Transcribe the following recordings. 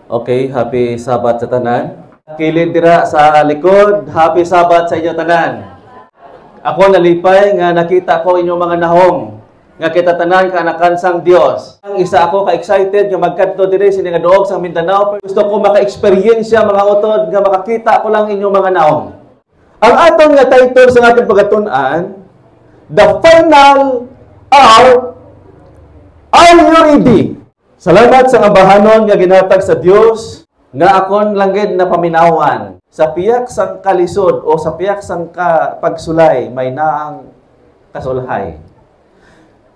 Okay, happy Sabat sa tanan. Kilid dira sa likod, happy Sabat sa inyo tanan. Ako nalipay nga nakita ko inyong mga nahong nga kita tanan kaanakan sang Dios. Ang isa ako ka-excited nga magkadto diri sini nga duog sa Mindanao. Gusto ko maka-experience mga utod nga makakita ko lang inyong mga nahong. Ang aton nga title sa ating pagatunan, The Final Hour, Are You Ready? Salamat sa abahanon nga ginatag sa Dios nga akon langged na paminawan. Sa piyak sang kalisod o sa piyak sang pagsulay may naang kasulhay.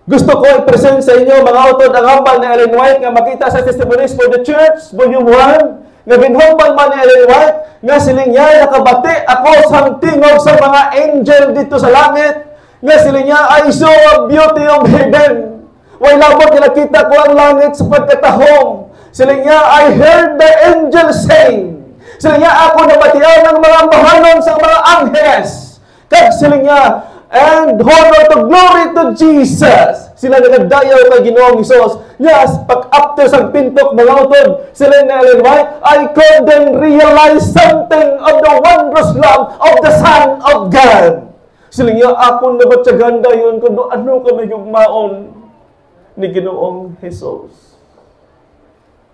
Gusto ko i-present sa inyo mga utod ang hambal ni Ellen White nga makita sa Testimonies for the Church, Volume 1, nga ginhambal man ni Ellen White nga siling niya nakabati ako sang tingog sa mga angel dito sa langit, nga siling niya I saw a beauty of heaven. Way labot nga nakita ko ang langit sa pagkatahong. Siling niya, I heard the angel sing. Siling niya, ako nabatian ng mga mahanon sa mga angels. Kag siling niya, and honor to glory to Jesus. Sila nagadayaw kay Ginoong Hesus. Yes, pag after sa pintok mga utod, sila na Ellen White, I couldn't realize something of the wondrous love of the Son of God. Siling niya, ako nabatyagan dayon kung ano kami yugmaon ni Ginoong Hesus.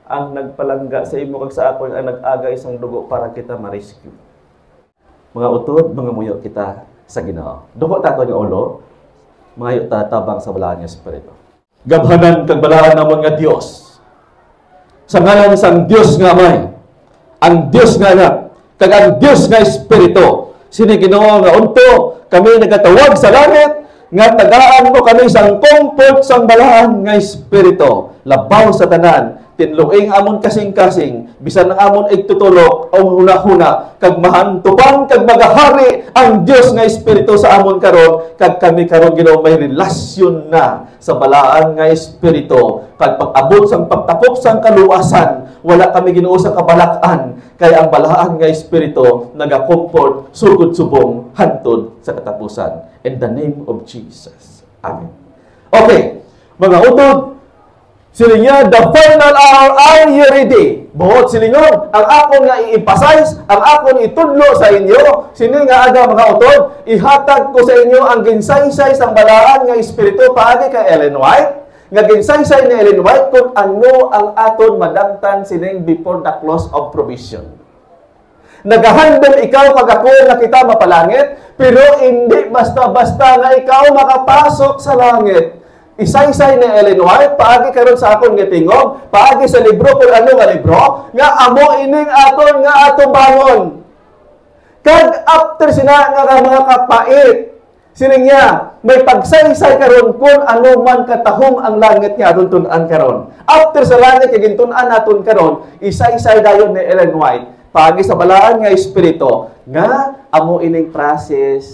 Ang nagpalangga sa imo kag sa akon ang nag-agay isang dugo para kita ma-rescue. Mga utod, mga muyo kita sa Ginoo. Dugo ta ko nga ulo, mga tatabang sa balaan nga espiritu. Gabhanan kag balaan namon nga Dios. Sa ngalan sang Dios nga Amay, ang Dios nga Anak, kag ang Dios nga Espiritu. Sini Ginoo nga unto kami nagatawag sa langit nga tagaan mo kami sang comfort sang balaan nga espiritu. Labaw sa tanan, tinluing amon kasing-kasing, bisan ang amon igtutulok o huna-huna, kag mahantupan, kag magahari ang Dios nga espiritu sa amon karon, kag kami karon Ginoo may relasyon na sa balaan nga espiritu. Kag pag-abot sang pagtakop sang kaluwasan, wala kami Ginoo sa kabalak-an, kay ang balaan nga espiritu naga-comfort sugod subong hantod sa katapusan. In the name of Jesus. Amen. Okay, mga utod, siling niya, the final hour, are you ready? Buot silingon, ang akon nga i-emphasize, ang akon itudlo sa inyo, sini nga aga mga utod, ihatag ko sa inyo ang ginsaysay sang balaan nga espiritu paagi kay Ellen White, nga ginsaysay ni Ellen White kung ano ang aton madangtan sining before the close of provision. Nagahandol ikaw pag ako na kita mapalangit, pero hindi basta-basta na ikaw makapasok sa langit. Isaysay ni Ellen White, paagi karon sa akong gitingog, paagi sa libro kung ano nga libro, nga amo ining aton nga atong bangon. Kag after sina nga mga kapait, sining niya, may pagsaysay karon kung ano man katahong ang langit niya aton tun-an karon. After sa langit kay gintun-an naton karon, isaysay dayon ni Ellen White. Pagi sa balaan nga espiritu nga amo ining process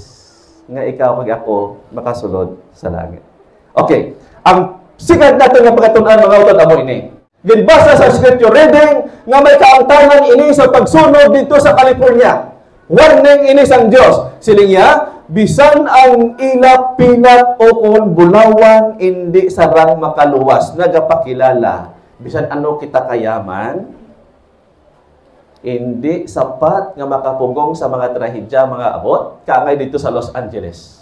nga ikaw kag ako makasulod sa langit. Okay, ang sigad nato nga pagatunan mga utod amo ini. Ginbasa sa scripture reading nga may kaangtanan ini sa pagsunog dito sa California. Warning ini sang Dios. Siling niya, bisan ang ila pinat o kon bulawan hindi sarang makaluwas nagapakilala. Bisan ano kita kayaman, hindi sapat nga makapugong sa mga trahedya, mga abot, kaangay dito sa Los Angeles.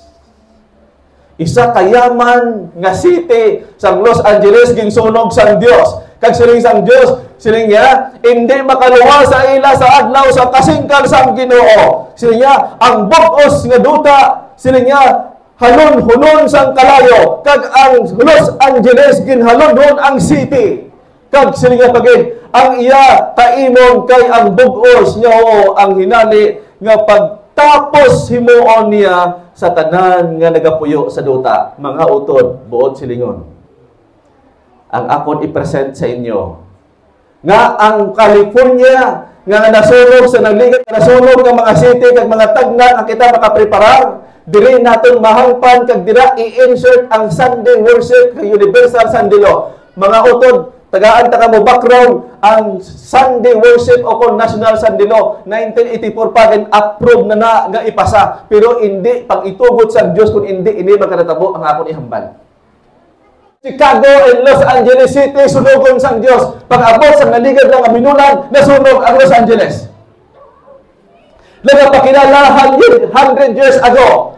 Isa kayaman nga city sa Los Angeles ginsunog sang Dios. Kag siling sang Dios, siling niya, hindi makaluwa sa ila sa adlaw sa kasingkal sang Ginoo. Siling niya, ang bugos nga duta, siling niya, halon-hunon sang kalayo. Kag ang Los Angeles ginhalon-hon ang city. Kag siling niya pagin, ang iya kaimong kay ang bugos niya o ang hinali nga pagtapos himuon niya sa tanan nga nagapuyo sa duta. Mga utod, buod silingon. Ang akon i-present sa inyo nga ang California nga nasunog sa nagligat nasunog nga mga city kag mga tagna nga kita makapreparar diri naton mahangpan kag dira i-insert ang Sunday worship kay Universal Sunday Law. Mga utod, tagaan ta mo background ang Sunday worship o kon National Sunday Law 1984 pa and approve na nga ipasa, pero hindi pag itugot sa Dios kung hindi makatabo ang akon ihambal. Chicago and Los Angeles City, sunugon sang Dios. Pag-abot sa naligad lang ang minulan, nasunog ang Los Angeles. Nagapakilala 100 years ago.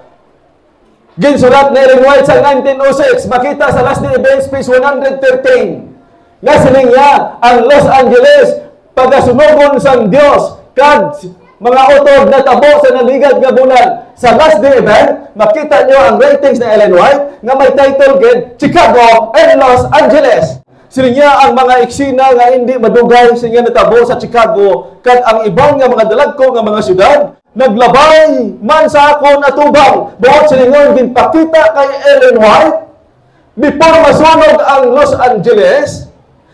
Ginsulat na Ellen White sa 1906, makita sa Last Day Events, page 113. Nga siling niya, ang Los Angeles, pagkasunugon sang Dios, kag mga utod na tabo sa naligad nga bulan. Sa Last Day Event, makita nyo ang ratings na Ellen White nga may title gid Chicago and Los Angeles. Sila niya ang mga eksena nga hindi madugay sa nga natabo sa Chicago kag ang ibang nga mga dalagko nga mga syudad naglabay man sa akon atubang. Buot silingon ginpakita kay Ellen White before masunog ang Los Angeles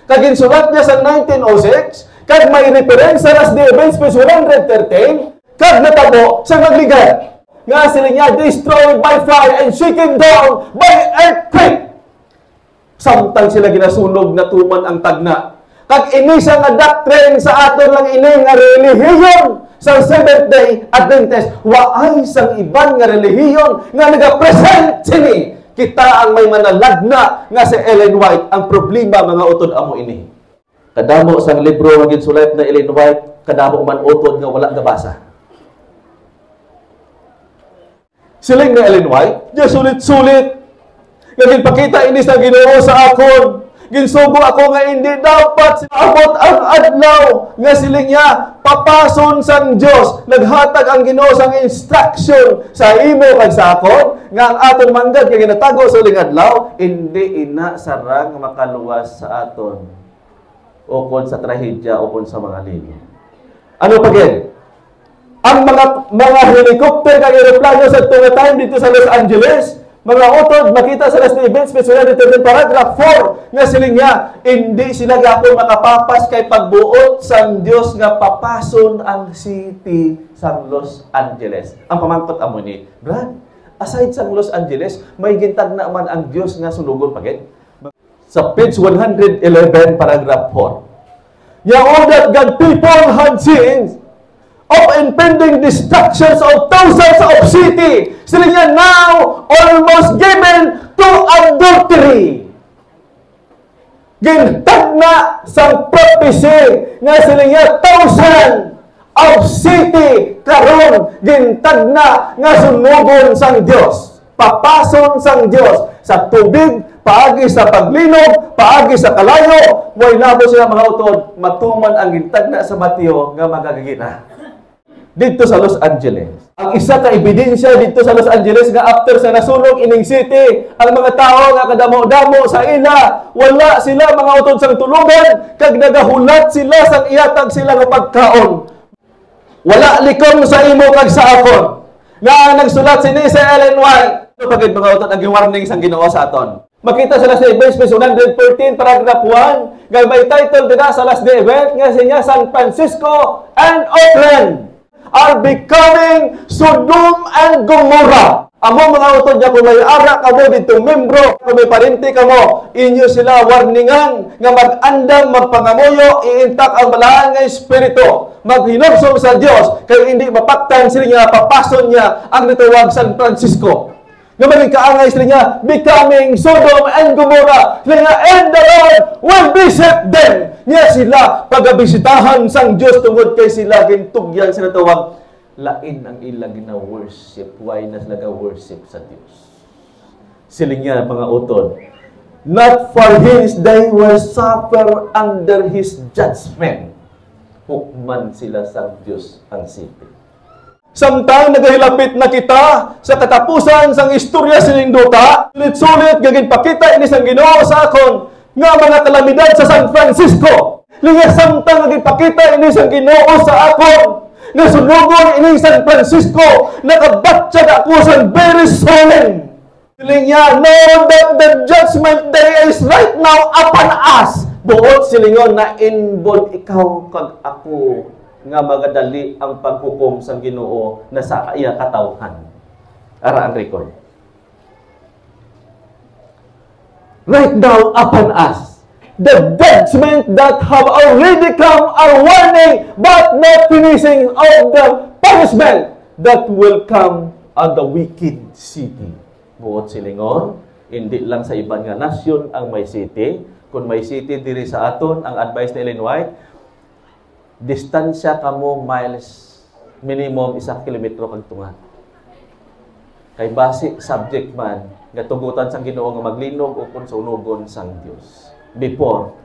kag ginsulat niya sa 1906 kag may reference sa Last Day Events page 113 kag natabo sa magligad. Nga sila niya destroyed by fire and shaken down by earthquake. Samtang sila ginasunog na tuman ang tagna. Kag ini siya nga doctrine sa aton lang ini nga relihiyon sa Seventh-day Adventist. Waay sang iban nga relihiyon nga nagapresent sini. Kita ang may manalagna nga si Ellen White. Ang problema mga utod amo ini. Kadamo sang libro nga ginsulat na Ellen White, kadamo man utod nga wala gabasa. Siling na Ellen White, diya sulit-sulit. Nga ginpakita ini sa Ginoo sa akon. Ginsugo ako nga hindi dapat abot ang adlaw. Nga siling niya, papason sang Dios. Naghatag ang Ginoo sang instruction sa imo kag sa akon. Nga ang aton manggad kay ginatago sa uling adlaw, hindi ina sarang makaluwas sa aton. Ukon sa trahedya, ukon sa mga linya. Ano pa gid? Ang mga helicopter kag eroplano sa tunga time dito sa Los Angeles, mga utod, makita sa Last Day Events, paragraph 4, nga siling niya, hindi sila gapon makapapas kay pagbuot sang Dios nga papason ang city sang Los Angeles. Ang pamangkot amo ni Brad, aside sang Los Angeles, may gintag na man ang Dios nga sunugon pagit. Sa page 111, paragraph 4. Yeah, all that God people had seen of impending destructions of thousands of city. Sila niya now almost given to adultery. Gintag na sa prophecy nga sila niya thousand of city karon gintag na nga sunugon sang Dios. Papason sang Dios sa tubig, paagi sa paglinog, paagi sa kalayo. Way labo sila mga utod, matuman ang gintag na sa Mateo nga magagigina. Dito sa Los Angeles. Ang isa ka ebidensya dito sa Los Angeles nga after sa nasunog ining city, ang mga tao nga kadamo-damo sa ila, wala sila mga utod sang tulugan, kag nagahulat sila sang iyatag sila nga pagkaon. Wala likom sa imo kag sa akon. Nga nagsulat sini sa Ellen White. Ito pagid mga utod ang warning sang Ginoo sa aton. Makita sa Last Day Events, page 114, paragraph 1, nga may title dito sa Last Day Event, nga siya San Francisco and Oakland are becoming Sodom and Gomorrah. Amo mga utod niya, kung may ara ka mo dito, membro, kung may parente ka mo, inyo sila warningan nga mag-andang, magpangamuyo, iintak ang balaan nga espiritu. Maghinobsom sa Dios, kaya hindi mapaktan sila nga, papason niya ang nitawag San Francisco. Nga maging kaangay sila nga, becoming Sodom and Gomorrah. Sila nga, and the Lord will visit them. Niya sila pagabisitahan sang Diyos tungod kay sila gintugyan sila tawag lain ang ilang gina-worship. Why na sila ga-worship sa Diyos? Sila nga mga utod. Not for his they will suffer under his judgment. Hukman sila sang Diyos ang city. Samtang nagahilapit na kita sa katapusan sang istorya sininduta, sulit-sulit gagin pakita ini sang Ginoo sa akon nga mga kalamidad sa San Francisco. Linga samtang nagipakita ini sang Ginoo sa akon nga sunugon ini San Francisco, nakabatsyag ako sa very solemn. Silinga, know that the judgment day is right now upon us. Buot silingon na involved ikaw kag ako nga magadali ang paghukom sang Ginoo na sa iya katawhan. Ara ang record. Right now upon us, the judgment that have already come are warning but not finishing of the punishment that will come on the wicked city. Buot silingon, Hindi lang sa iban nga nasyon ang may city. Kung may city diri sa aton, ang advice ni Ellen White, distansya kamo miles, minimum 1 kilometro kag tunga. Kay basic subject man nga tugutan sang Ginoo nga maglinog ukon sa unugon sang Dios before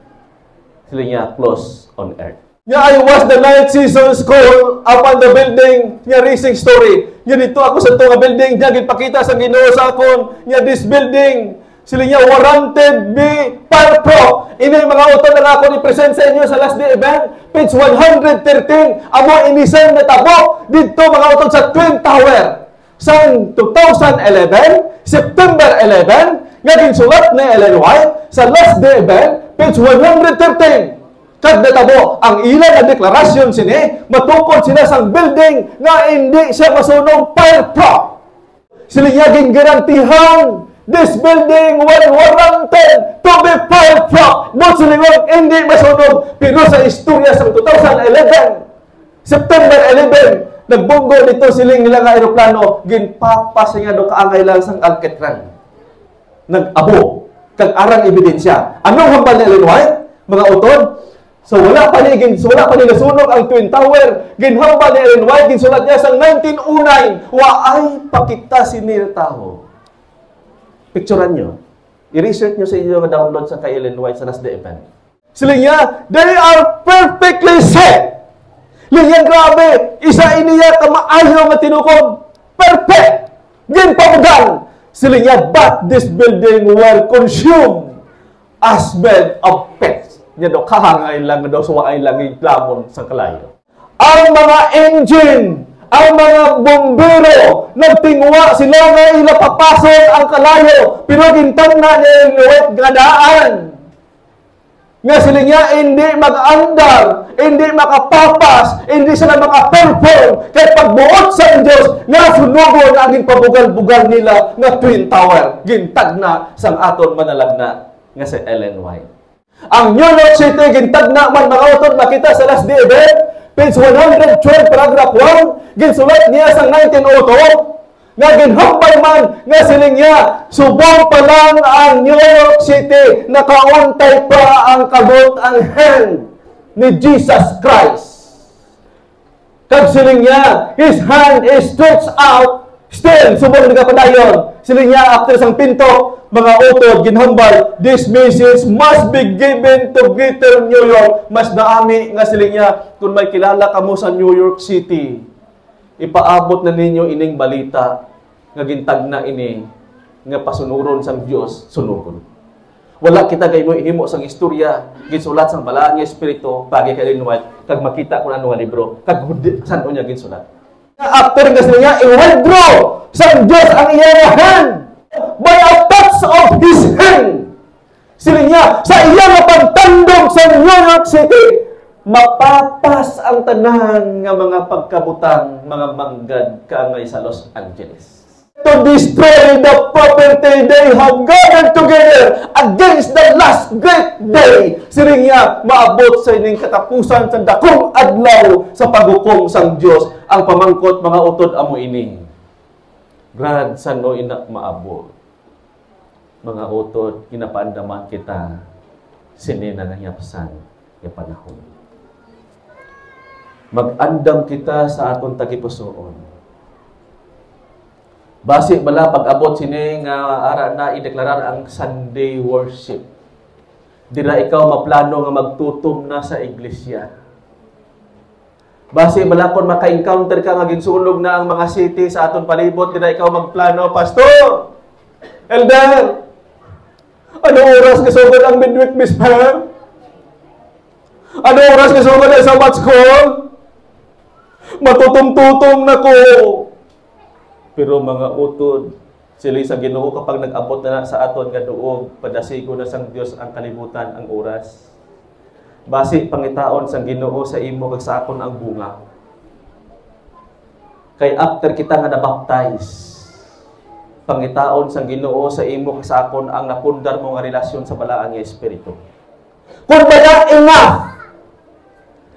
sila niya close on earth. Yeah, I watched the night season school upon the building nga racing story. Nya dito ako sa tunga building nya gipakita sa Ginoo sa akon nya this building sila niya warranted be fireproof. Ini mga uton na ako i-present sa inyo sa last day event. Page 113. Amo inisan na tabo dito mga uton sa Twin Tower. Sang 2011, September 11, nga ginsulat ni Ellen White sa last day event, page 113. Kad natabo ang ilan na deklarasyon sini, matukod sila sang building nga hindi siya masunog fireproof. Sila niya gingarantihan this building well warranted to be fireproof. Not silingon hindi masunog. Pero sa istorya sa 2011, September 11, nagbunggo dito siling nila nga aeroplano, ginpapas niya do kaangay lang sang alketran. Nag-abo, kag arang ebidensya. Anong hambal ni Ellen White? Mga utod, so wala pa ni nasunog ang Twin Tower. Ginhambal ni Ellen White, ginsulat niya sang 1909, waay pakita sinir tao. Picturean nyo. I-research nyo sa inyo nga download sa kay Ellen White sa last day event. Siling niya, they are perfectly safe. Liyan grabe, isa iniya kamaayo nga tinukod. Perfect! Ginpamugan! Sila niya, but this building will consume as bed of pets. Niya daw, kahangay lang daw, suwaay lang yung lamon sa kalayo. Ang mga engine, ang mga bombero, nagtingwa sila nga ilapapason ang kalayo, pero gintang na niya yung luwet gadaan. Nga sila niya hindi mag-andar, hindi makapapas, hindi sila makaperform. Kaya pagbuot sa Diyos, nga sunugon ang pabugal-bugal nila nga Twin Tower. Gintag na sang aton manalagna nga si Ellen White. Ang New York City, gintag na man mga aton makita sa last day event, page 112, paragraph 1, ginsulat niya sa 1902, nga ginhambal man nga siling niya, subong pa lang ang New York City, nakauntay pa ang kabot ang hand ni Jesus Christ. Kag siling niya, His hand is stretched out, still, subong nagapadayon. Siling niya, after sang pinto, mga utod, ginhambal, this message must be given to Greater New York. Mas naami nga siling niya, kung may kilala ka mo sa New York City, ipaabot na ninyo ining balita nga gintag na ini nga pasunuron sang Dios sunugon. Wala kita kay mo ihimo sang istorya ginsulat sang balaan nga espiritu pagi kay Ellen White kag makita kun ano nga libro kag san unya ginsulat. After nga niya i-withdraw sang Dios ang iyang hand by a touch of His hand. Sila niya sa iyang pagtandog sa New York City mapapas ang tanan nga mga pagkabutang, mga manggad kaangay sa Los Angeles. To destroy the property they have gathered together against the last great day. Siring niya, maabot sa ining katapusan sa dakong adlaw sa paghukom sang Dios. Ang pamangkot mga utod amo ini. Brad, sa no ina maabot. Mga utod, kinapaandaman kita sinina nga yapsan nga panahon. Mag-andam kita sa aton tagipusoon. Basi bala pag-abot sini nga ara na ideklarar ang Sunday worship. Dira ikaw maplano nga magtutom na sa iglesia. Basi bala kon maka-encounter ka nga ginsunog na ang mga city sa aton palibot, dira ikaw magplano, Pastor, Elder, ano oras kasugod ang midweek whisper? Ano oras kasugod ang Sabbath call? Matutom-tutom na ko. Pero mga utod, sila sa Ginoo kapag nag-abot na sa aton nga duog, padasigo na sang Dios ang kalibutan, ang oras. Basi pangitaon sang Ginoo sa imo kag sa akon ang bunga. Kay after kita nga na-baptize, pangitaon sang Ginoo sa imo kag sa akon ang napundar mo nga relasyon sa balaan nga espiritu. Kung bala enough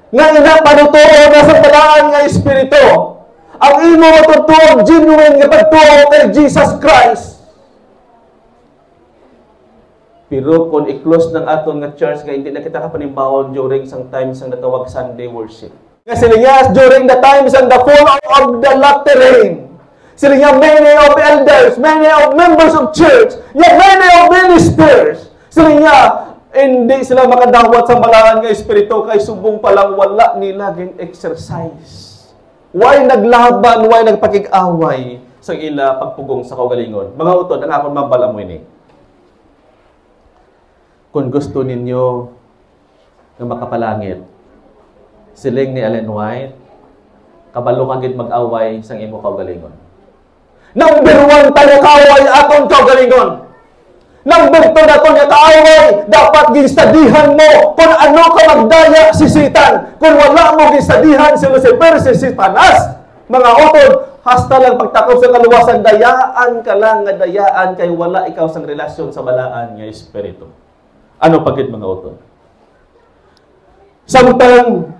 nga ina panutuo na sa balaan nga espiritu, ang imo matutuog genuine nga pagtuo kay Jesus Christ, Pero kung i-close ng aton nga church nga hindi na kita kapanimbawon during sang time sang natawag Sunday worship. Nga sila nga during the times and the fall of the latter rain. Sila nga many of elders, many of members of church, yet many of ministers. Sila nga hindi sila makadawat sa balangan nga espiritu kay subong palang wala nila gin exercise. Why naglaban, why nagpakig-away sa ila pagpugong sa kaugalingon. Mga utod, ang akong mambala mo ini. Kung gusto ninyo na makapalangit, siling ni Ellen White, kabalo kagid mag-away sang imo kaugalingon. Number 1 tayo kaaway atong kaugalingon. Number 2 naton nga kaaway, dapat ginstadihan mo kung ano ka magdaya si Satan. Kung wala mo ginstadihan si Lucifer, si Satanas, mga utod, hasta lang pagtakop sa kaluwasan, dayaan ka lang nga dayaan kay wala ikaw sang relasyon sa balaan nga espiritu. Ano pagit mga utod? Samtang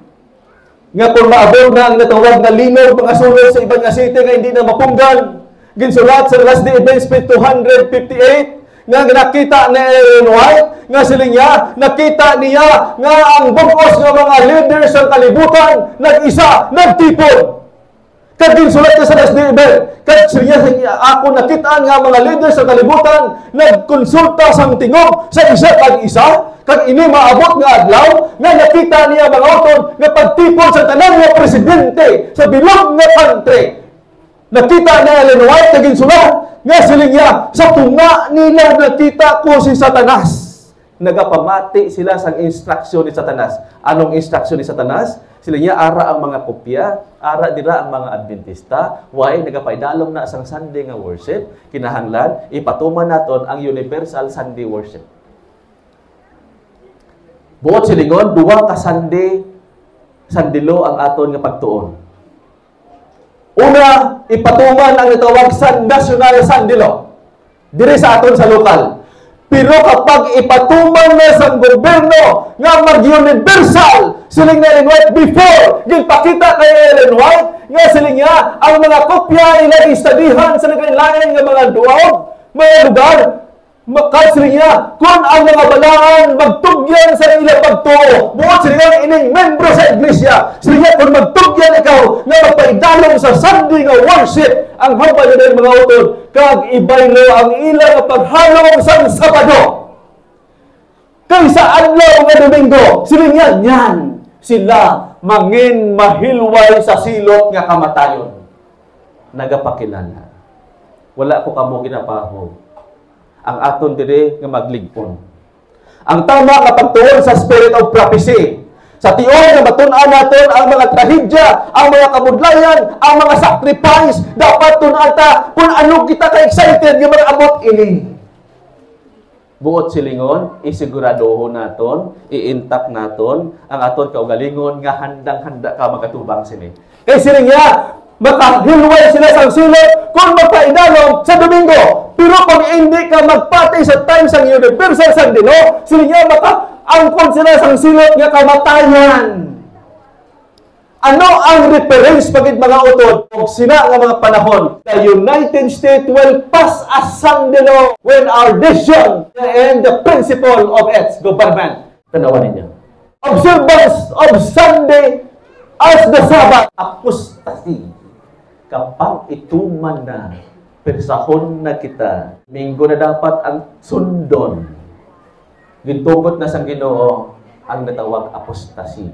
nga kung maabot na ang natawag na linaw mga sulod sa ibang nga city nga hindi na mapunggan, ginsulat sa Last Day Events 258 nga nakita ni Ellen White nga siling niya, nakita niya nga ang bugos nga mga leaders sa kalibutan nag-isa, nagtipon. Kad ginsulat niya sa Last Day Event, kad siya ako nakitaan nga mga leaders sa kalibutan nagkonsulta sang tingog sa isa kag isa, kag ini maabot nga adlaw nga nakita niya mga utod nga pagtipon sa tanan nga presidente sa bilog nga country. Nakita na Ellen White kag ginsulat nga siling niya, sa tunga nila nakita ko si Satanas. Nagapamati sila sa instruksyon ni Satanas. Anong instruksyon ni Satanas? Sila niya, ara ang mga kopya, ara dira ang mga Adventista, why nagapaidalom na sang Sunday nga worship, kinahanglan, ipatuman naton ang universal Sunday worship. Buot silingon, duwa ka Sunday, sandilo ang aton nga pagtuon. Una, ipatuman ang itawag sa National Sandilo, dire sa aton sa lokal. Pero kapag ipatuman na sa gobyerno nga mag-universal, siling na Ellen White before, gipakita kay Ellen White, nga siling niya, ang mga kopya ilang istadihan sa nagkailangan nga mga duwag, mga lugar, makasiling niya, kung ang mga balaan magtugyan sa ilang pagtuo, buot siling niya ining membro sa iglesia, siling niya, kung magtugyan ikaw, nga magpaidalong sa Sunday nga worship, ang hambal nila mga utod, kag ibaylo ang ilang paghalong sa Sabado. Kaysa adlaw nga Domingo, siling niya, yan, sila mangin mahilway sa silot nga kamatayon. Nagapakilala. Wala ko kamo ginapahog. Ang aton diri nga magligpon. Ang tama nga pagtuon sa spirit of prophecy. Sa tiyon nga matun-an naton ang mga trahedya, ang mga kabudlayan, ang mga sacrifice, dapat tun-an ta kung ano kita ka-excited nga mag-abot ini. Buot silingon, isiguradoho naton, i-intact naton ang aton kaugalingon nga handang-handa ka makatubang sini. Kay siling niya, makahilway sila sa silot kung magpaidalong sa Domingo. Pero kung hindi ka magpatay sa time sa universal sandino, siling niya makaangkon sila sa silot nga kamatayan. Ano ang reference pagit mga utod? Kung sina nga mga panahon, the United States will pass a sandino when our decision and the principle of its government. Tanawan ninyo. Observance of Sunday as the Sabbath. Apostasy. Kapag ituman na, persahon na kita, Minggo na dapat ang sundon. Gintugot na sa Ginoo ang natawag apostasy.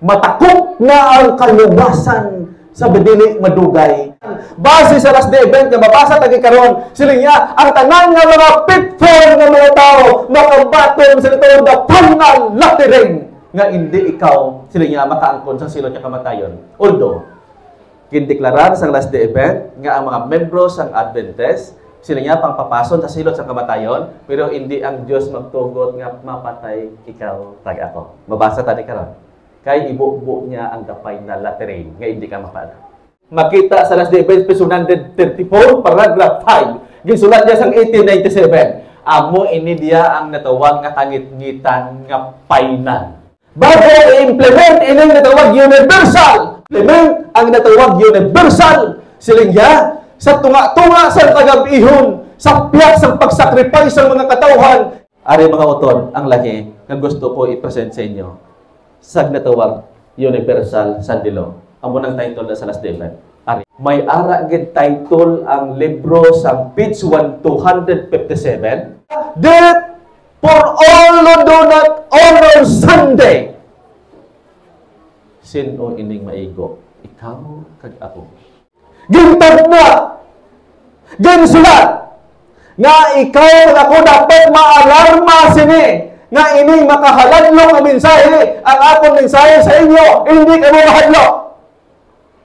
Matakot na ang kaluwasan sa bedili madugay. Base sa Last Day Event nga mabasa tagi karon, siling niya ang tanan nga mga pitfall nga mga tao makabaton sa ito the final lattering nga hindi ikaw siling niya makaangkon sa silot nga kamatayon. Although gindeklarar sa Last Day Event nga ang mga membro sang Adventist sila niya pang papason sa silot sa kamatayon, pero hindi ang Diyos magtugot nga mapatay ikaw tag ako. Mabasa tadi karon. Kay ibubo niya ang dapay na laterin nga hindi ka mapala. Makita sa Last Day Event, episode 134, paragraph 5. Ginsulat niya sa 1897. Amo ini dia ang natawag nga kangit-ngitan nga final. Bago i-implement ining natawag universal. Implement ang natawag universal. Siling niya, sa tunga-tunga sa tagabihon, sa piyak sa pagsakripay sa mga katauhan, Ari mga utod, ang laki nga gusto ko i-present sa inyo. Sag natawag Universal Sunday Law. Amo nang title na sa last day. Ari. May ara gid title ang libro sa page 257. That for all who do not honor Sunday. Sino ining maigo? Ikaw kag ako. Gintad na! Ginsulat! Nga ikaw ako dapat maalarma sini nga ini makahaladlong ang mensahe, ang akong mensahe sa inyo, hindi ka mo mahadlok.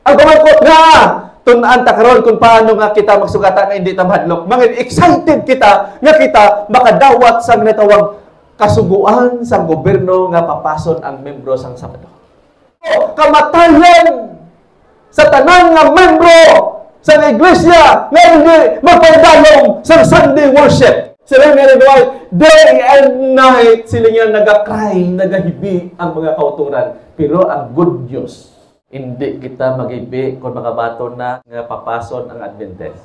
Ang kumangkot nga, tunaan ta karon kung paano nga kita magsugata nga hindi ta mahadlok. Mangin excited kita nga kita makadawat sa natawag kasuguan sa gobyerno nga papason ang membro sang Sabado. Kamatayan sa tanan nga membro sa iglesia nga hindi magpandalong sa Sunday worship. Sila nga nagaway, day and night, sila nga nagakry, nagahibi ang mga kauturan. Pero ang good news, hindi kita maghibi kung makabaton na nga papason ang Adventist.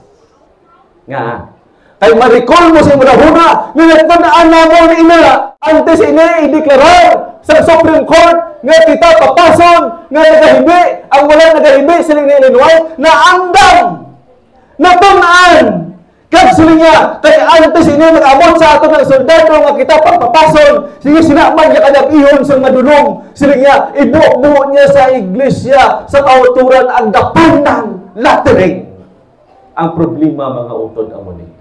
Nga, kay maricol mo sa muna-huna, nilagpanaan na mo ni ina, antes ina i-deklarar sa Supreme Court nga kita papason, nga nagahibi, ang wala nagahibi, siling na Illinois, na andam, na tunaan, kag siling nga, kay antes ini mag-amon sa ato ng soldado nga kita papapason, sige sinaman niya kanyang ihon sa madulong, siling nga, ibuo niya sa iglesia, sa kauturan, ang dapunan, lattering. Ang problema, mga utod, amonin.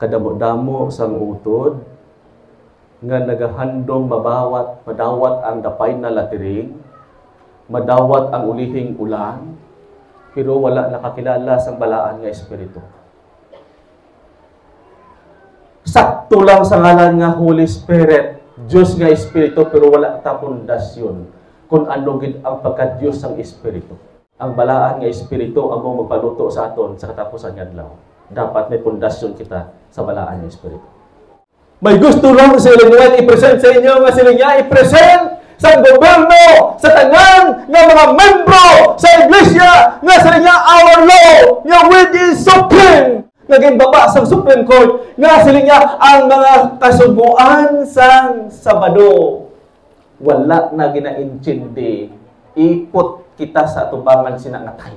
Kadamo-damo sang utod, nga nagahandong madawat ang dapay na latiring, madawat ang ulihing ulan, pero wala nakakilala sang balaan nga espiritu. Sakto lang sa ngalan nga Holy Spirit, Diyos nga espiritu, pero wala ta pundasyon kung ano gid ang pagka-Diyos ang espiritu. Ang balaan nga espiritu amo magpaluto sa aton sa katapusan nga adlaw. Dapat may pundasyon kita sa balaan nga espiritu. May gusto lang sa Illinois i-present sa inyo nga sila niya i-present sa gobyerno, sa tanan ng mga membro sa iglesia nga sila niya our law, nga with is supreme. Naging baba sa Supreme Court nga sila niya ang mga kasuguan sa Sabado. Wala na ginaintindi. Ipot kita sa tubangan sinangatay.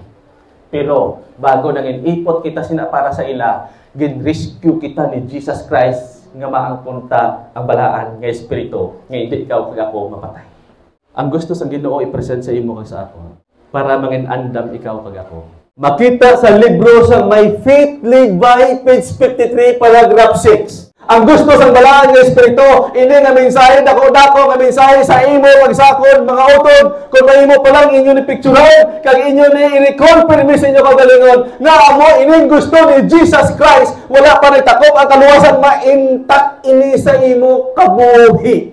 Pero bago nangin ipot kita sina para sa ila, gin-rescue kita ni Jesus Christ nga maangpunta ang balaan nga espiritu nga hindi ikaw kag ako mapatay. Ang gusto sa Ginoo i-present sa imo kag sa ako para mangin andam ikaw kag ako. Makita sa libro sa My Faith Live By, page 53, paragraph 6. Ang gusto sa balaan nga espiritu, hindi nga mensahe dako-dako nga mensahe sa imo kag sakon mga utod, kung mahimo pa lang inyo ni picturean kag inyo ni i-confirm sa inyo kagalingon nga amo ining gusto ni Jesus Christ, wala pa nagtakop ang kaluwasan, ma-intact ini sa imo kabuhi.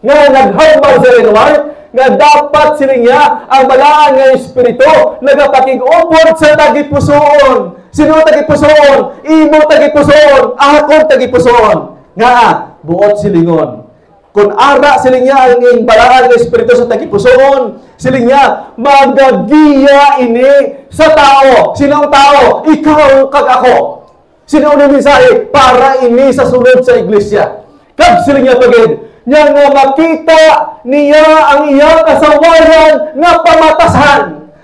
Nga naghambal sa Illinois, nga dapat sininga ang balaan nga espiritu nagapakig-upod sa tagipusoon. Sino tagipusoon? Imo tagipusoon, akong tagipusoon. Nga, buot silingon. Kung ara silingya ang balaan ng espiritu sa tagipusoon, silingya magagiya ini sa tao. Sino ang tao? Ikaw kag ako. Sino ang mensahe? Para ini sa sunod sa iglesia. Kag silingya pagid, nya nga makita niya ang iyang kasawayan nga pamatasan.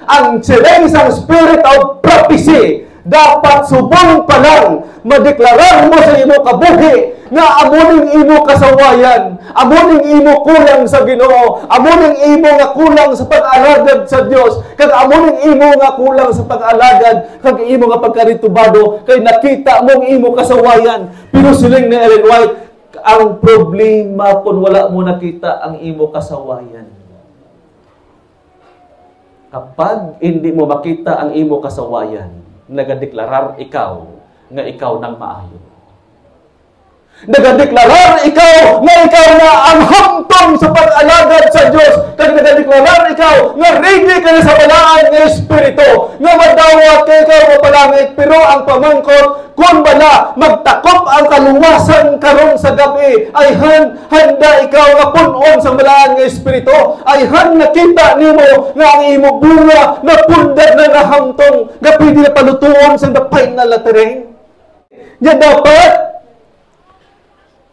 Ang siling sang spirit of prophecy dapat subong pa lang madeklarar mo sa imo kabuhi nga amuning imo kasawayan, amuning imo kulang sa Ginoo, amuning imo nga kulang sa pag-alagad sa Dios, kag amuning imo nga kulang sa pag-alagad kag imo nga pagkaritubado kay nakita mong imo kasawayan. Pero siling ni Ellen White, ang problema kung wala mo nakita ang imo kasawayan. Kapag hindi mo makita ang imo kasawayan, nagadeklarar ikaw nga ikaw nang maayo. Nagadeklarar ikaw nga ikaw na ang hamtong sa pag-alagad sa Diyos. Kag nagadeklarar ikaw nga ready ka na sa balaan ng Espiritu. Nga madawat ka ikaw mapalangit. Pero ang pamangkot, kung bala magtakop ang kaluwasan karon sa gabi, ay handa ikaw nga punon sa balaan ng Espiritu. Ay nakita nimo nga ang imo bunga na pundad na nahamtong nga pwede na palutuon sa dapay na latereng. Yan dapat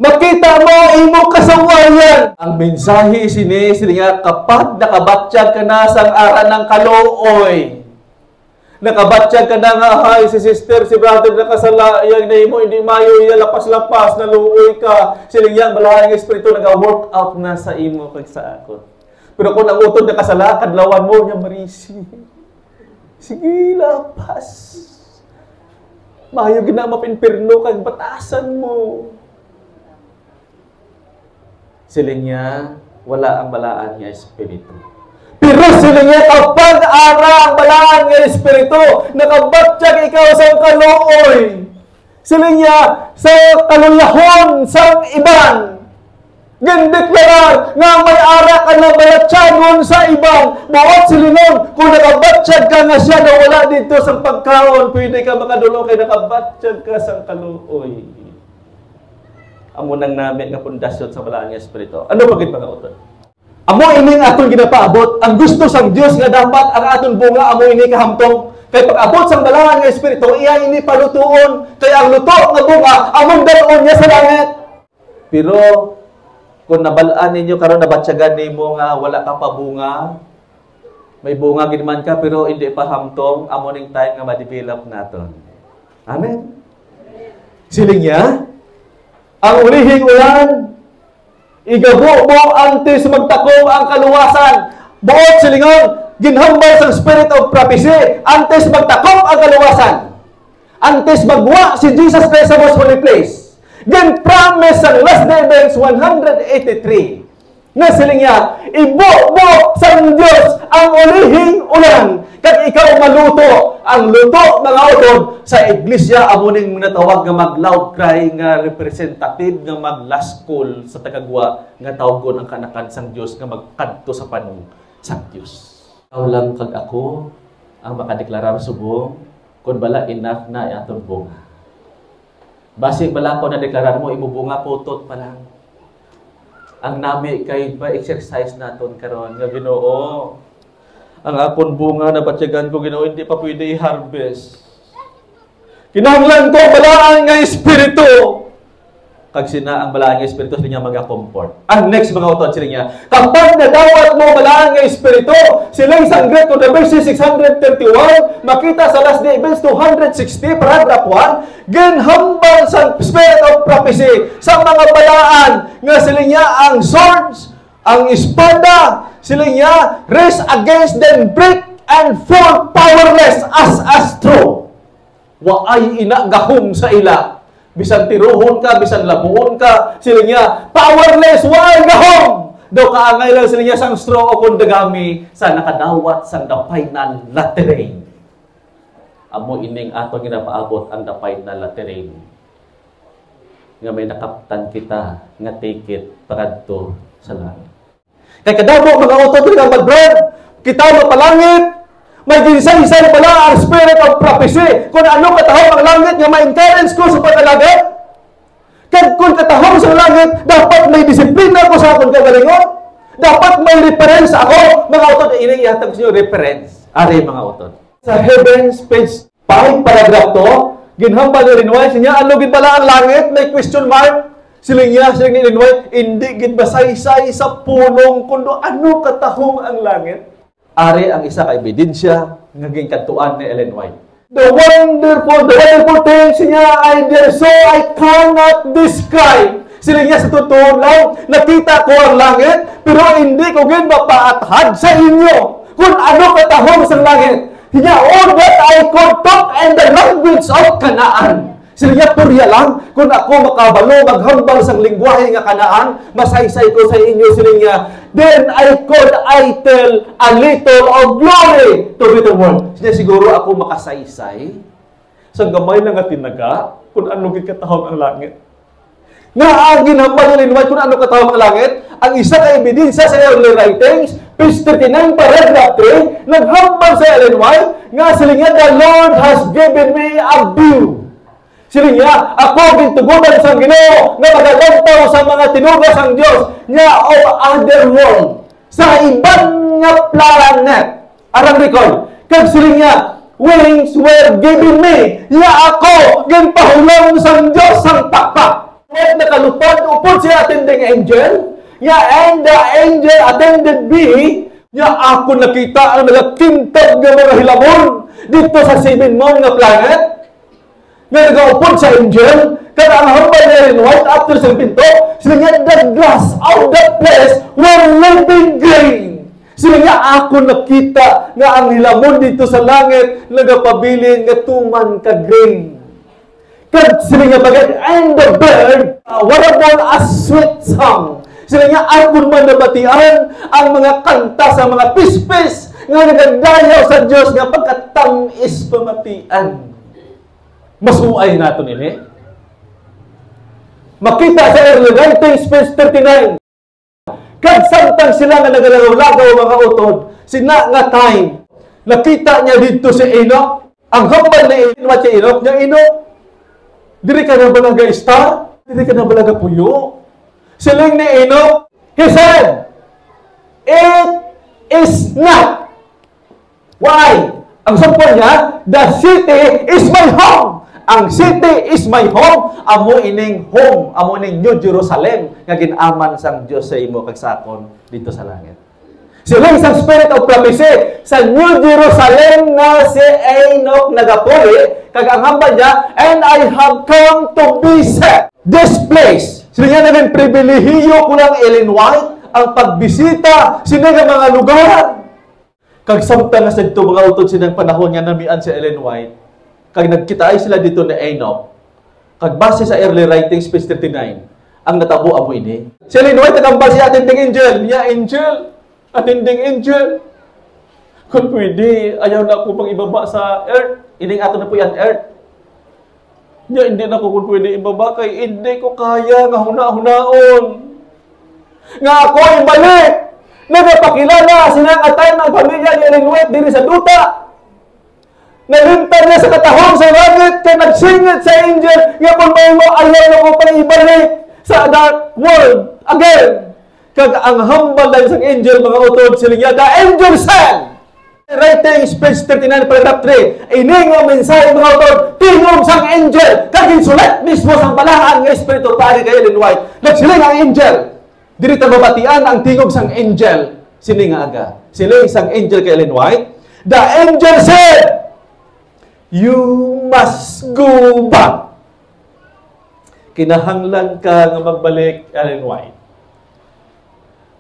Makita mo imo kasawayan. Ang mensahe sini nga kapag nakabatsyag ka na sang aran ng kaluoy. Nakabatsyag ka na nga, hay, si sister, si brother, nakasala, yan na imo, hindi mayo, yan, lapas-lapas, naluoy ka. Siling yan, malahing espiritu, nag-work out na sa imo, kag sa ako. Pero kung ang utod nakasala, kadlawan mo, niya marisi. Sige, lapas. Mayo gina mapinpirno, kag batasan mo. Siling niya, wala ang balaan niya espiritu. Pero sila niya kapag arang balaan ng Espiritu, nakabatsyag ikaw sa kaluoy. Sila niya sa kalulahon sa iban. Gindeklarar nga may ara ka na balatyagon sa ibang. Bawat silinon, kung nakabatsyag ka nga siya na wala dito sa pagkaon, pwede ka makadulo kay nakabatsyag ka sa kaluoy. Amo nang namin nga pundasyon sa balaan ng Espiritu. Ano bagit mga utod? Amo ining aton ginapaabot, ang gusto sang Dios nga dapat ang aton bunga amo ini kahamtong. Kay pag-abot sang balaan nga espiritu, iya ini palutuon. Kay ang luto nga bunga among dalon niya sa langit. Pero kung nabalaan ninyo karon nabatyagan nimo nga wala ka pa bunga, may bunga gid man ka pero hindi pa hamtong, amo ning time nga ma-develop naton. Amen. Siling niya, ang ulihing ulan igabo mo antes magtakom ang kaluwasan. Buot silingon, ginhambal sa spirit of prophecy, antes magtakom ang kaluwasan. Antes magwa si Jesus Christ sa most holy place. Gin-promise ang last day events 183. Na silingya, ibo-bo sa Diyos ang ulihing ulan. Kag ikaw maluto, ang luto mga utod sa iglesia amuning natawag nga mag-loud cry nga representative nga mag-last call sa tagagwa nga tawgon ang kanakan sang Dios nga magkadto sa panong sang Dios. Ikaw lang kag ako ang makadeklarar subong kun bala enough na atong bunga. Basi bala ko na deklarar mo imubunga putot pa lang. Ang nami kay ba exercise naton karon nga Ginoo. Ang apon bunga na batyagan ko Ginoo hindi pa pwede i-harvest. Kinahanglan ko balaan nga espiritu. Kag sina ang balaan nga espiritu sila niya maga-comfort. Ang next mga utod sila niya, kapag nadawat mo balaan nga espiritu, silang sangret ko na verse 631, makita sa last day events 260, paragraph 1, ginhambal sa spirit of prophecy sa mga balaan nga sila niya ang swords, ang espada, sila niya race against them, break and fall powerless as astro. Waay ina gahom sa ila. Bisan tiruhon ka, bisan labuon ka, sila niya, powerless, waay gahom! Daw kaangay lang sila niya sang straw o kundagami sa nakadawat sang dapay na laterrain. Amo ining ato ginapaabot ang dapay na laterrain. Nga may nakaptan kita, nga take it, paradto sa langit. Kaya kadabo mga utod nga mag-brand, kita mapalangit, may ginsay-isay pala ang spirit of prophecy. Kung ano katahong ang langit nga ma-encourage ko sa pag-alagad. Kaya kung katahong sa langit, dapat may disiplina ko sa akong kagalingon. Dapat may reference ako. Mga utod, ining ihatag sa inyo reference. Ari mga utod. Sa Heavens, page 5, paragraph 2, ginhambal ni Rinway, siya, ano gin pala ang langit? May question mark. Siling niya, siling ni Rinway, hindi gin basaysay sa punong kundo ano katahong ang langit. Ari ang isa ka ebidensya naging kantuan ni Ellen White. The wonderful things niya I dare so I cannot describe. Sila niya sa totoo lang, nakita ko ang langit, pero hindi ko gin mapaathad sa inyo kung ano katahong sa langit. Hiya, all that I could talk in the language of Canaan. Sila niya, purya lang, kung ako makabalo, maghambal sa lingwahe nga Kanaan, masaysay ko sa inyo sila niya, then I tell a little of glory to the world. Siya siguro ako makasaysay sa gamay lang at tinaga kung ano katahong ang langit. Nga ang ginhambal ni Rinway kung ano katahong ang langit, ang isa ka ebidensya sa early writings, page 39, paragraph 3, naghambal sa Ellen White, nga sila niya, the Lord has given me a view. Sila niya, ako gintugunan sa Ginoo nga magalantaw sa mga tinugas ang Dios niya of other world sa ibang nga planet. Arang recall, kag sila niya, wings were given me. Ya ako ginpahulang sa Dios sang pakpak. At nakalupad, upod siya attending angel. And the angel attended me. Ako nakita ang nagakintag ng mga hilamon dito sa 7 nga planet. Nga nagaupod sa angel. Kaya ang hambal na rin white after sa pinto, sila nga the glass of the place were living grain. Sila nga ako nakita nga ang hilamon dito sa langit nagapabilin nga tuman ka grain. Kaya sila nga bagay, and the bird warabon a sweet song. Sila nga ako man nabatian ang mga kanta sa mga pispis nga nagadayaw sa Diyos nga pagkatamis pamatian. Masuay nato nini. Makita sa early writings, verse 39. Kad samtang sila nga nagalagaw-lagaw mga utod, sina nga time, nakita niya dito si Enoch, ang hambal ni Enoch, niya Enoch, diri ka na balaga star, diri ka na balaga puyo. Siling ni Enoch, he said, it is not. Why? Ang sampol niya, the city is my home. Ang city is my home. Amo ining home, amo ining New Jerusalem nga ginaman sang Dios sa imo kag sakon dito sa langit. Siling sa spirit of prophecy sa New Jerusalem nga si Enoch nagapuli kag ang hambal niya, and I have come to visit this place. Sila nga naging pribilehiyo ko lang Ellen White ang pagbisita sila nga mga lugar. Kag samtang nga sa ito mga utod silang panahon nga namian si Ellen White, kag nagkitaay sila dito na Enoch, kag base sa early writings, page 39, ang natabo amo ini. Si Ellen White nagambal siya attending angel. Niya angel, attending angel. Kung pwede, ayaw na ako pang ibaba sa earth. Ining ato na po yan earth. Niya, hindi na ko kung pwede ibaba kay hindi ko kaya nga huna-hunaon. Nga ako ibalik. Nagapakilala silang atay ng pamilya ni Ellen White diri sa duta. Nalintad niya sa katahong sa langit kaya nagsingit sa angel nga kung may mo ayaw na ko pang ibalik sa dark world again. Kag ang hambal lang sa angel mga utod sila niya, the angel said, writings page 39 paragraph 3, ining ang mensahe mga utod, tingog sang angel, kag insulat mismo sang balahan nga espiritu pari kay Ellen White. Nagsiling ang angel. Diri ta mabatian ang tingog sang angel sini nga aga. Siling sang angel kay Ellen White. The angel said, you must go back. Kinahanglan ka nga magbalik, Ellen White.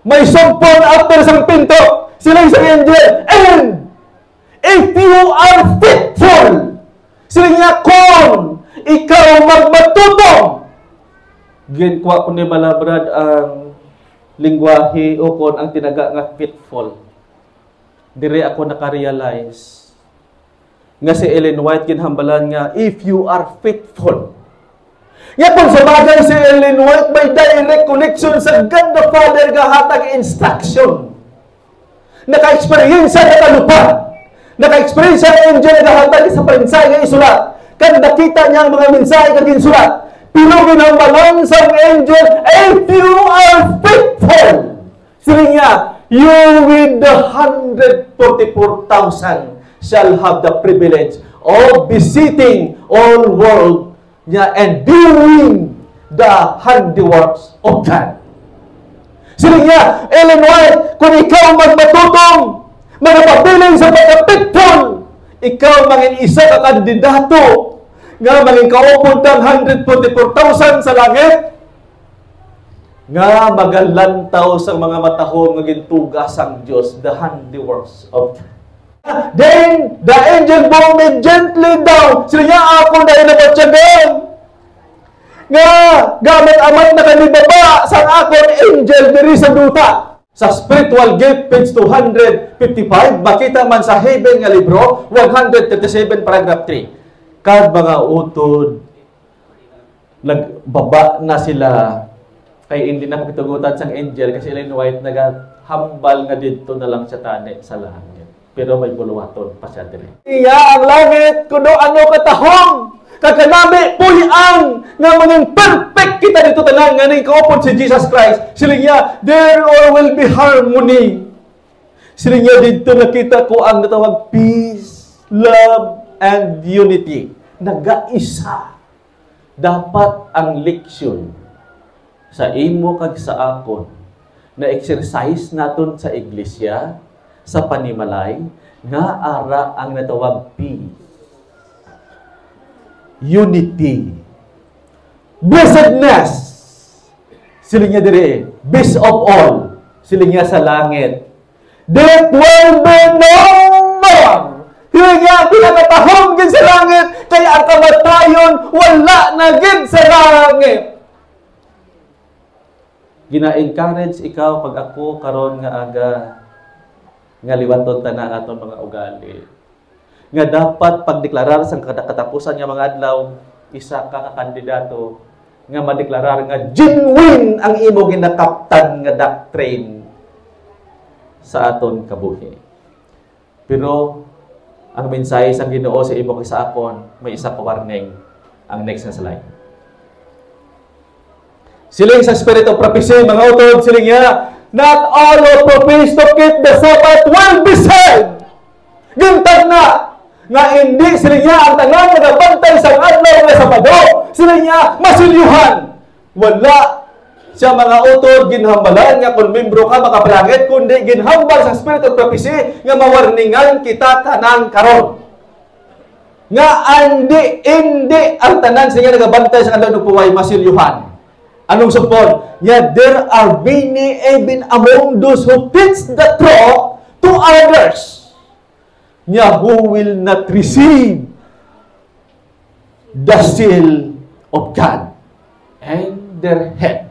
May sumpon after sang pinto. Sila isang angel. And if you are faithful, sila nga kung ikaw magmatutong. Ginkuha ko ni Malabrad ang lingwahe o kon ang tinaga nga faithful. Dire ako nakarealize nga si Ellen White ginhambalan nga if you are faithful. Nga kung sa bagay si Ellen White may direct connection sa God the Father nga hatag instruction. Naka-experience sa kalupad. Naka-experience sa angel nga hatag sa mensahe nga isulat. Kad nakita niya ang mga mensahe nga ginsulat. Pero ginhambalan sa angel, if you are faithful, sila niya, you with the 144,000 shall have the privilege of visiting all world niya and doing the handiworks of God. Sila niya, Ellen White, kung ikaw magmatutong, magpabiling sa pagkapitol, ikaw mangin isa ka kandidato nga mangin kaupod ng 144,000 sa langit, nga magalantaw sa mga matahong nga gintugas ang Diyos, the handiworks of God. Then, the angel bowed me gently down. Sila niya, ako na inabatyagan. Nga, gamit amat na kanibaba sang akon angel diri sa duta. Sa spiritual gift, page 255, makita man sa Heaven nga libro, 137, paragraph 3. Kad mga utod, nagbaba na sila, kay hindi na kapitugutan sang angel, kasi Ellen White nagahambal nga dito na lang siya tani sa langit. Pero may buluwaton pa siya din. Iya ang langit, kuno ano katahong, kakanami, pulian, nga maging perfect kita dito tanan, nga nang kaupod si Jesus Christ. Sila niya, there will be harmony. Sila niya dito nakita ko ang natawag peace, love, and unity. Nagaisa. Dapat ang leksyon sa imo kag sa akon na exercise naton sa iglesia, sa panimalay, nga ara ang natawag peace, unity, blessedness, sila niya dire, best of all, sila niya sa langit. That will be no more. Sila niya pinakatahong gid sa langit, kaya ang kamatayon wala na gid sa langit. Gina-encourage ikaw pag ako karon nga aga nga liwaton ta na aton mga ugali. Nga dapat pagdeklarar sa katapusan nga mga adlaw, isa ka kandidato nga madeklarar nga genuine ang imo ginakaptan nga doctrine sa aton kabuhi. Pero ang mensahe sa Ginoo sa imo kay sa akon, may isa ka warning. Ang next na slide. Siling sa spirit of prophecy, mga utod, siling niya, not all who profess to keep the Sabbath will be saved. Gintag na, nga hindi siling niya ang tanan nagabantay sa adlaw nga Sabado. Siling niya, masilyuhan. Wala siya mga utod, ginhambalan nga kung membro ka makapalangit, kundi ginhambal sa spirit of prophecy nga mawarningan kita tanan karon. Nga hindi ang tanan siya nagabantay sa adlaw ng puway masilyuhan. Anong support? Yet there are many even among those who teach the truth to others, who will not receive the seal of God and their heads.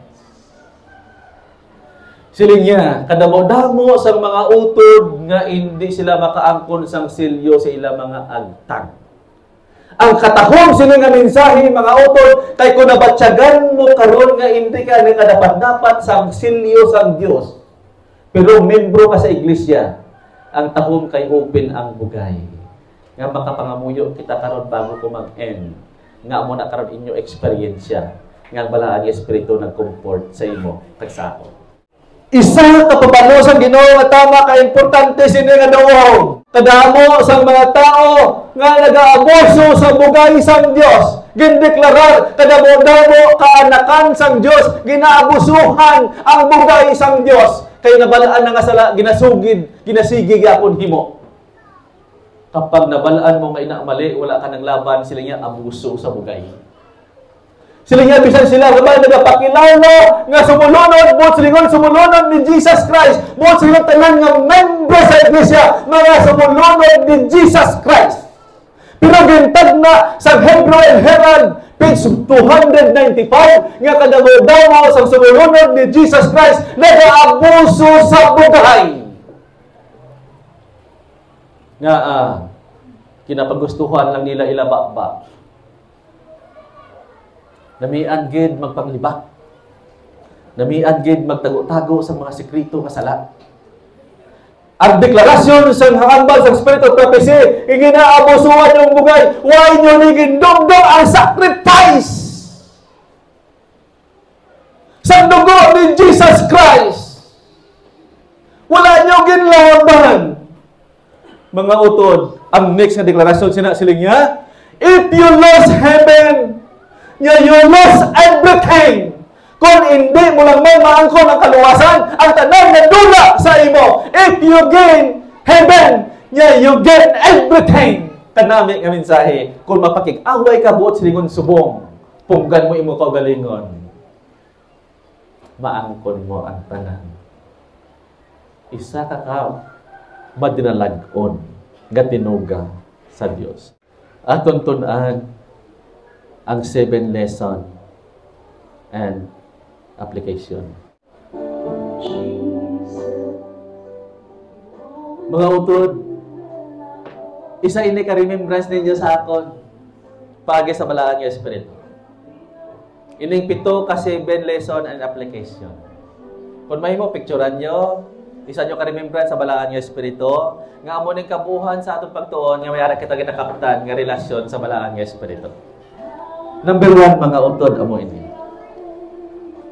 Siling niya, kadamo-damo sa mga utod nga hindi sila makaangkon sang silyo sa ilang mga agtang. Ang katahom sila nga mensahe, mga utod, kay kung nabatyagan mo karon nga hindi ka nga dapat-dapat sang silyo sang Dios. Pero membro ka sa iglesia, ang tahom kay open ang bugay. Nga makapangamuyo kita karon bago ko mag-end. Nga mo na karon inyo eksperyensya. Nga bala ang espiritu nag-comfort sa imo kag sa ako. Isa ka pabalo sa Ginoo nga tama ka importante sini nga daw. Kadamo sa mga tao nga nag-aabuso sa bugay sang Dios. Gindeklarar kadamo-damo kaanakan sang Dios, ginaabusuhan ang bugay sang Dios. Kay nabalaan na nga sala ginasigig akon himo. Kapag nabalaan mo nga ina mali, wala ka nang laban, sila niya abuso sa bugay. Sila nga bisan sila kabay nagapakilala nga sumulunod buot silingon sumulunod ni Jesus Christ. Buot sila tanan nga membro sa iglesia, mga sumulunod ni Jesus Christ. Pero gintag na sa Hebrew and Herald page 295 nga kadamo-damo sa sumulunod ni Jesus Christ nagaabuso sa bugay. Nga kinapagustuhan lang nila ilababa. Namian gid magpanglibak. Namian gid magtago-tago sa mga sekreto nga sala. Ang deklarasyon sa hambal sa spirit of prophecy, iginaabusuhan yung bugay, why nyo ni gindumdum ang sacrifice sa dugo ni Jesus Christ. Wala nyo ginlaban. Mga utod, ang next na deklarasyon siling niya, if you lose heaven, you lose everything. Kung hindi mo lang may maangkon ang kaluwasan, ang tanang nadula sa imo. If you gain heaven, you gain everything. Kanami nga mensahe, kung mapakig-away ka buot silingon subong, punggan mo imo kaugalingon, maangkon mo ang tanan. Isa ka madinalag-on, gatinuga sa Dios. Aton tunan ang 7 lesson and application. Mga utod, isa ini ka remembrance ninyo sa akon pagi sa balaan nga espiritu. Ining 7 ka 7 lesson and application. Kung mahimo picturean nyo, isa nyo ka remembrance sa balaan nga espiritu, nga amo ning kabuhan sa atong pagtuon nga mayara kita ginakaptan nga relasyon sa balaan nga espiritu. Number 1, mga utod, amo ini.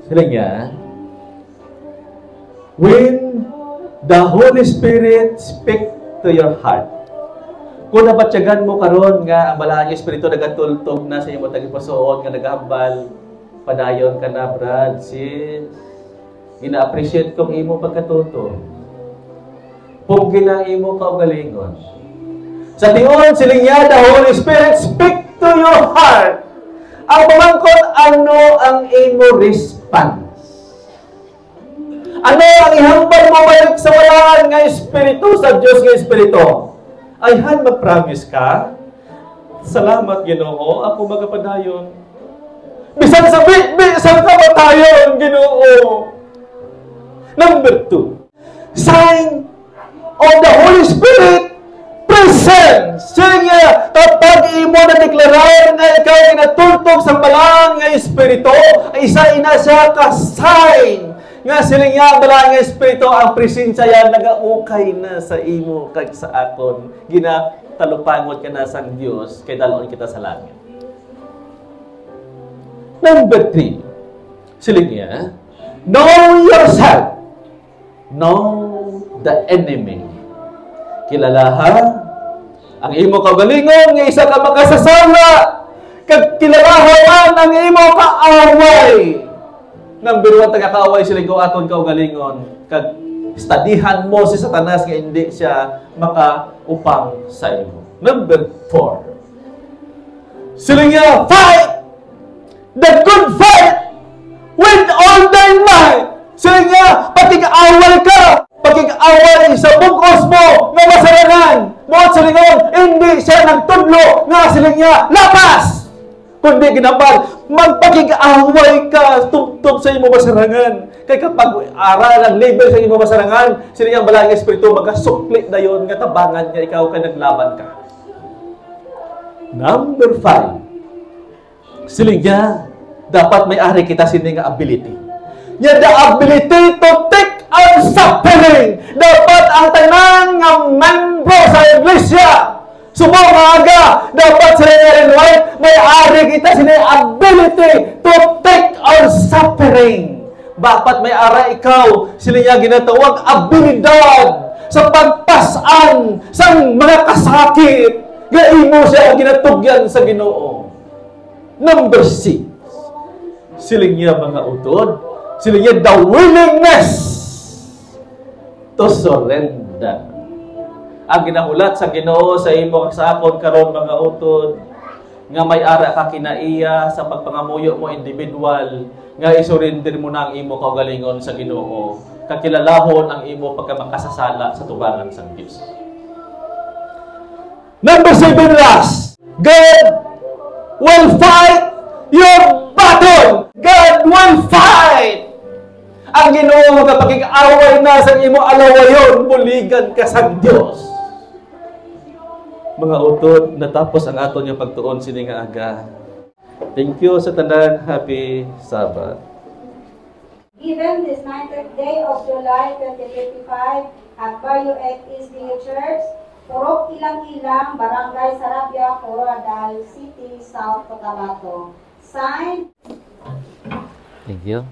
Sila niya, when the Holy Spirit speak to your heart, kung nabatyagan mo karon nga ang balaan nga espiritu nagatultog na sa imo tagipusoon nga nagahambal Padayon ka na, Brad, sis. Ina-appreciate kong imo pagkatuto. Pugin ang imo kaugalingon. Sa tiyon, siling niya, the Holy Spirit speak to your heart. Ang pamangkot, ano ang imo response? Ano ang ihambal mo balik sa walaan nga Espiritu, sa Diyos nga Espiritu? Ayhan, mag-promise ka? Salamat, Ginoo, ako magapadayon. Bisan sa bisan kamatayon, Ginoo. Number 2, sign of the Holy Spirit presence. Sige, kapag imo na deklarar na ikaw ay natultog sa balang nga Espiritu, isa ina siya ka sign nga siling nga balang nga Espiritu, ang presensya yan nagaukay na sa imo kag sa akon. Ginatalupangot ka na sa Dios kay dalon kita sa langit. Number 3, siling niya, know yourself. Know the enemy. Kilalahan ang imo kaugalingon nga isa ka makasasala. Kag kilalahan ang imo kaaway. Number 1, taga-kaaway sila ko aton kaugalingon. Kag studihan mo si Satanas nga hindi siya makaupang sa imo. Number 4, sila nga fight the good fight with all thy might. Sila nga pakig-away ka. Pakig-away sa bugos mo nga masarangan. Buot sa lingon, hindi siya nagtudlo nga sila nga lapas. Kundi ginapal, magpakig-away ka tubtob sa imo masarangan. Kaya kapag aral ang label sa imo masarangan, sila nga balang Espiritu magkasuklit na yun nga tabangan nga ikaw ka naglaban ka. Number 5, sila nga dapat may ari kita sini nga ability. Nya the ability to take on suffering. Dapat ang tanang nga membro sa iglesia, subong maaga, dapat sila nga rin may ari kita sini ability to take on suffering. Dapat may ara ikaw sila nga ginatawag abilidad sa pagpasan sa mga kasakit. Gaimo siya ginatugyan sa Ginoo. Number 6, siling niya mga utod, siling niya the willingness to surrender. Ang ginahulat sa Ginoo sa imo sa akon karon mga utod, nga may ara ka kinaiya sa pagpangamuyo mo individual, nga isurrender mo na ang imo kaugalingon sa Ginoo, kakilalahon ang imo pagkamakasasala sa tubangan sa Dios. Number 7 last, God will fight your battle. God will fight. Ang Ginoo kapag away na sa imo alawayon, buligan ka sa Dios. Mga utod, natapos ang aton yung pagtuon sini nga aga. Thank you sa tanan. Happy Sabbath. Given this 9th day of July 2025 at Bayo SDA Church, Purok Ilang-Ilang, Barangay Sarabia, Coronadal City, South Cotabato. Signed. Thank you.